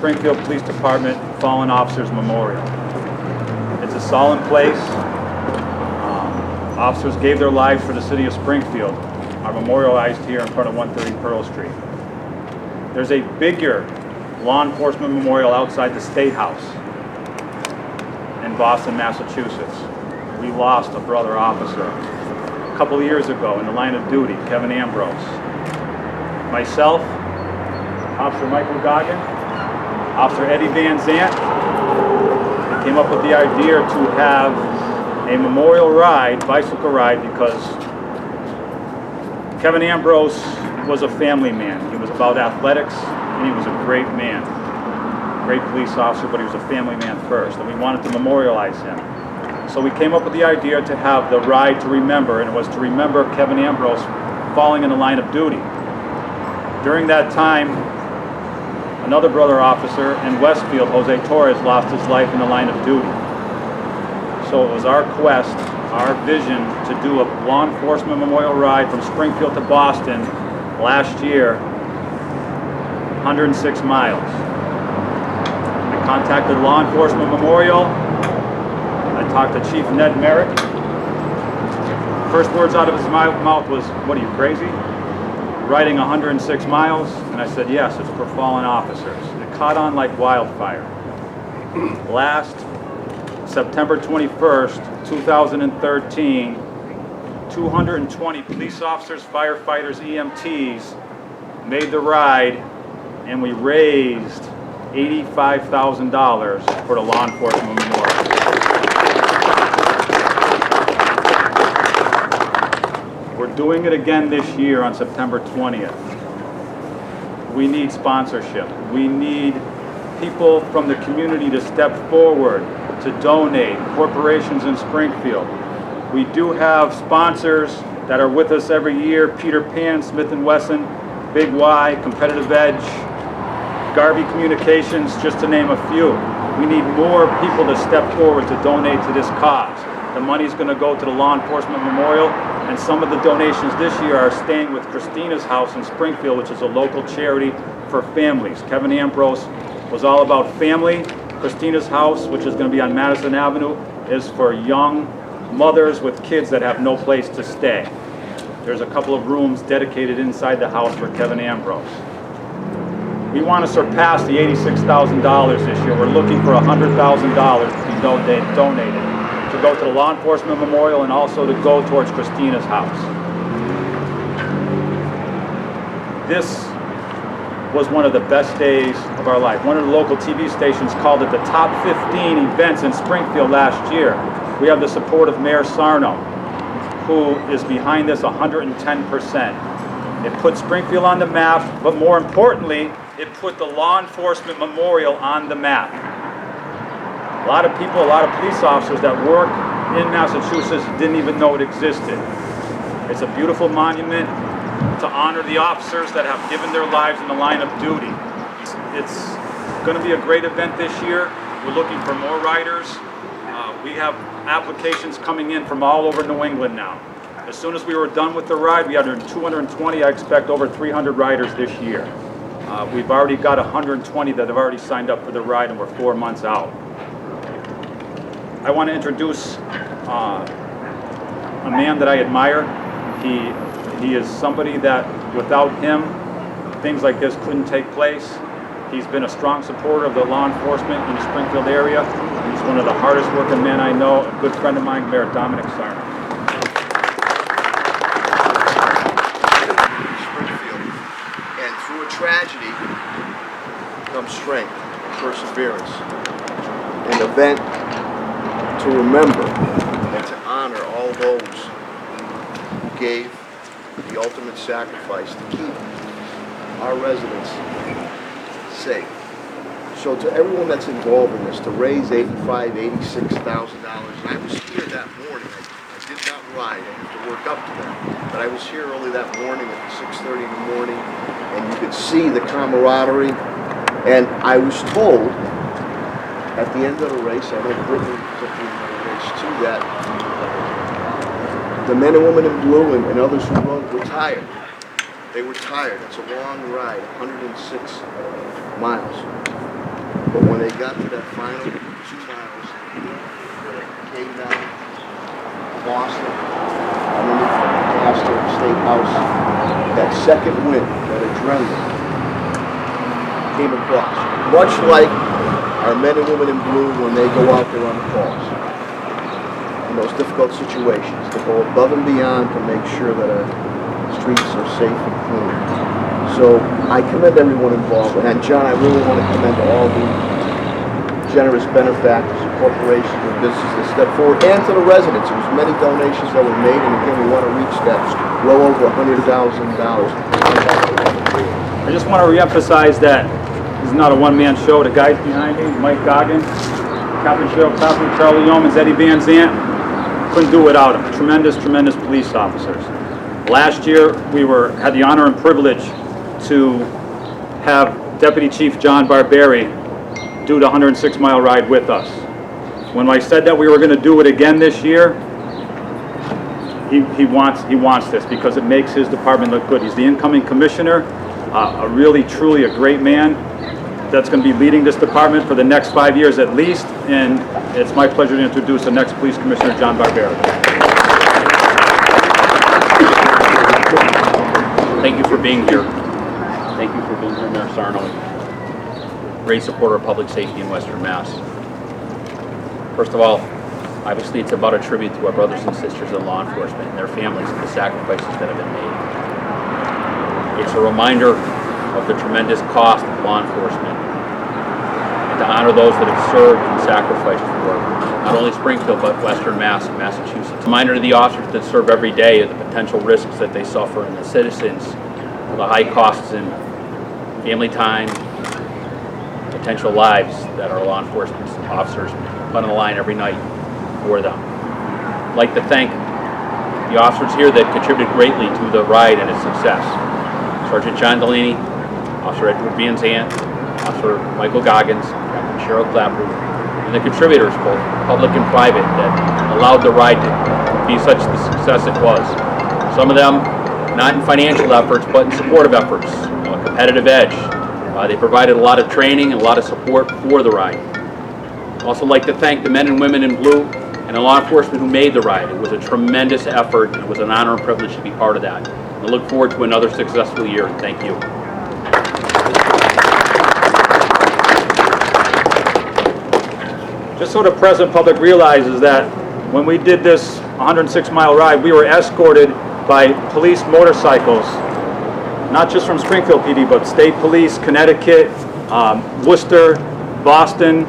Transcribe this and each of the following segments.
Springfield Police Department Fallen Officers Memorial. It's a solemn place. Officers gave their lives for the city of Springfield, are memorialized here in front of 130 Pearl Street. There's a bigger law enforcement memorial outside the State House in Boston, Massachusetts. We lost a brother officer a couple of years ago in the line of duty, Kevin Ambrose. Myself, Officer Michael Goggin, Officer Eddie Van Zant, we came up with the idea to have a memorial ride, bicycle ride, because Kevin Ambrose was a family man. He was about athletics, and he was a great man. Great police officer, but he was a family man first, and we wanted to memorialize him. So we came up with the idea to have the ride to remember, and it was to remember Kevin Ambrose falling in the line of duty. During that time, another brother officer in Westfield, Jose Torres, lost his life in the line of duty. So it was our quest, our vision, to do a law enforcement memorial ride from Springfield to Boston last year, 106 miles. I contacted Law Enforcement Memorial. I talked to Chief Ned Merrick. First words out of his mouth was, "What are you, crazy? Riding 106 miles?" And I said, "Yes, it's for fallen officers." It caught on like wildfire. Last September 21st, 2013, 220 police officers, firefighters, EMTs made the ride, and we raised $85,000 for the law enforcement memorial. We're doing it again this year on September 20th. We need sponsorship. We need people from the community to step forward, to donate, corporations in Springfield. We do have sponsors that are with us every year: Peter Pan, Smith & Wesson, Big Y, Competitive Edge, Garvey Communications, just to name a few. We need more people to step forward to donate to this cause. The money's going to go to the Law Enforcement Memorial, and some of the donations this year are staying with Christina's House in Springfield, which is a local charity for families. Kevin Ambrose was all about family. Christina's House, which is going to be on Madison Avenue, is for young mothers with kids that have no place to stay. There's a couple of rooms dedicated inside the house for Kevin Ambrose. We want to surpass the $86,000 this year. We're looking for $100,000 to be donated, to go to the Law Enforcement Memorial and also to go towards Christina's House. This was one of the best days of our life. One of the local TV stations called it the top 15 events in Springfield last year. We have the support of Mayor Sarno, who is behind this 110%. It put Springfield on the map, but more importantly, it put the Law Enforcement Memorial on the map. A lot of people, a lot of police officers that work in Massachusetts didn't even know it existed. It's a beautiful monument to honor the officers that have given their lives in the line of duty. It's going to be a great event this year. We're looking for more riders. We have applications coming in from all over New England now. As soon as we were done with the ride, we had 220. I expect over 300 riders this year. We've already got 120 that have already signed up for the ride, and we're 4 months out. I want to introduce a man that I admire. He is somebody that, without him, things like this couldn't take place. He's been a strong supporter of the law enforcement in the Springfield area. He's one of the hardest working men I know, a good friend of mine, Mayor Dominic Sarno. Springfield. And through a tragedy comes strength, perseverance, an event to remember and to honor all those who gave the ultimate sacrifice to keep our residents safe. So to everyone that's involved in this, to raise $86,000, and I was here that morning. I did not ride. I had to work up to that. But I was here early that morning at 6:30 in the morning, and you could see the camaraderie. And I was told at the end of the race, I know Brittany was at the end of the race too, that the men and women in blue and others who rode were tired. They were tired. It's a long ride, 106 miles. But when they got to that final 2 miles, came down Boston, underneath the Astor State House, that second wind, that adrenaline, came across. Much like our men and women in blue when they go out there on the calls. In those difficult situations, to go above and beyond to make sure that our streets are safe and clean. So I commend everyone involved, and John, I really want to commend all the generous benefactors, corporations, and businesses that stepped forward, and to the residents. There was many donations that were made, and again, we want to reach that well over $100,000. I just want to reemphasize that this is not a one-man show. The guys behind me, Mike Goggin, Captain Cheryl Copley, Charlie Yeomans, Eddie Van Zant, couldn't do without them. Tremendous, tremendous police officers. Last year, we had the honor and privilege to have Deputy Chief John Barberi do the 106-mile ride with us. When I said that we were going to do it again this year, he wants this because it makes his department look good. He's the incoming commissioner, a really, truly a great man that's going to be leading this department for the next 5 years at least, and it's my pleasure to introduce the next police commissioner, John Barberi. Thank you for being here. Thank you for being here, Mayor Sarno. Great supporter of public safety in Western Mass. First of all, obviously it's about a tribute to our brothers and sisters in law enforcement and their families and the sacrifices that have been made. It's a reminder of the tremendous cost of law enforcement and to honor those that have served and sacrificed for not only Springfield but Western Mass and Massachusetts. It's a reminder to the officers that serve every day of the potential risks that they suffer and the citizens of the high costs in family time, potential lives that our law enforcement officers put on the line every night for them. I'd like to thank the officers here that contributed greatly to the ride and its success. Sergeant John Delaney, Officer Edward Van Zant, Officer Michael Goggins, Captain Cheryl Clapper, and the contributors, both public and private, that allowed the ride to be such the success it was. Some of them not in financial efforts, but in supportive efforts, a competitive edge. They provided a lot of training and a lot of support for the ride. I'd also like to thank the men and women in blue and the law enforcement who made the ride. It was a tremendous effort, and it was an honor and privilege to be part of that. I look forward to another successful year. Thank you. Just so the present public realizes that when we did this 106-mile ride, we were escorted by police motorcycles, not just from Springfield PD, but state police, Connecticut, Worcester, Boston.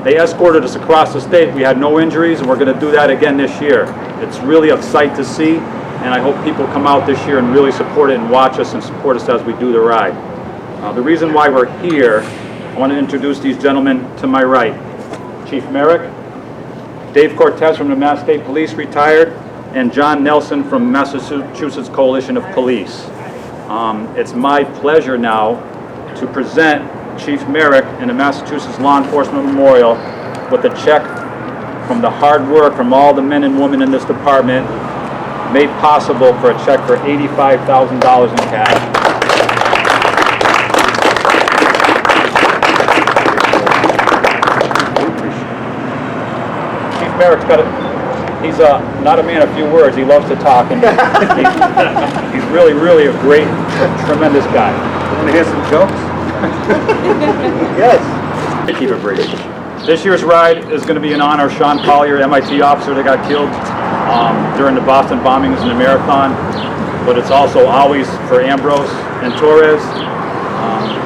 They escorted us across the state. We had no injuries, and we're going to do that again this year. It's really a sight to see, and I hope people come out this year and really support it and watch us and support us as we do the ride. The reason why we're here, I want to introduce these gentlemen to my right. Chief Merrick, Dave Cortez from the Mass State Police, retired, and John Nelson from Massachusetts Coalition of Police. It's my pleasure now to present Chief Merrick and the Massachusetts Law Enforcement Memorial with a check from the hard work from all the men and women in this department, made possible for a check for $85,000 in cash. Chief Merrick's got he's not a man of few words. He loves to talk, and he's really, really a great, tremendous guy. Want to hear some jokes? Yes. I keep it brief. This year's ride is going to be in honor of Sean Collier, MIT officer that got killed during the Boston bombings in the marathon. But it's also always for Ambrose and Torres.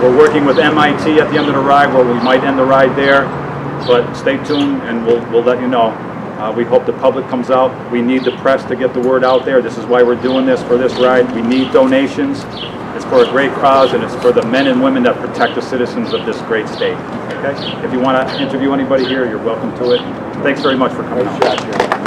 We're working with MIT at the end of the ride, where we might end the ride there. But stay tuned, and we'll let you know. We hope the public comes out. We need the press to get the word out there. This is why we're doing this for this ride. We need donations. It's for a great cause, and it's for the men and women that protect the citizens of this great state. Okay? If you want to interview anybody here, you're welcome to it. Thanks very much for coming out.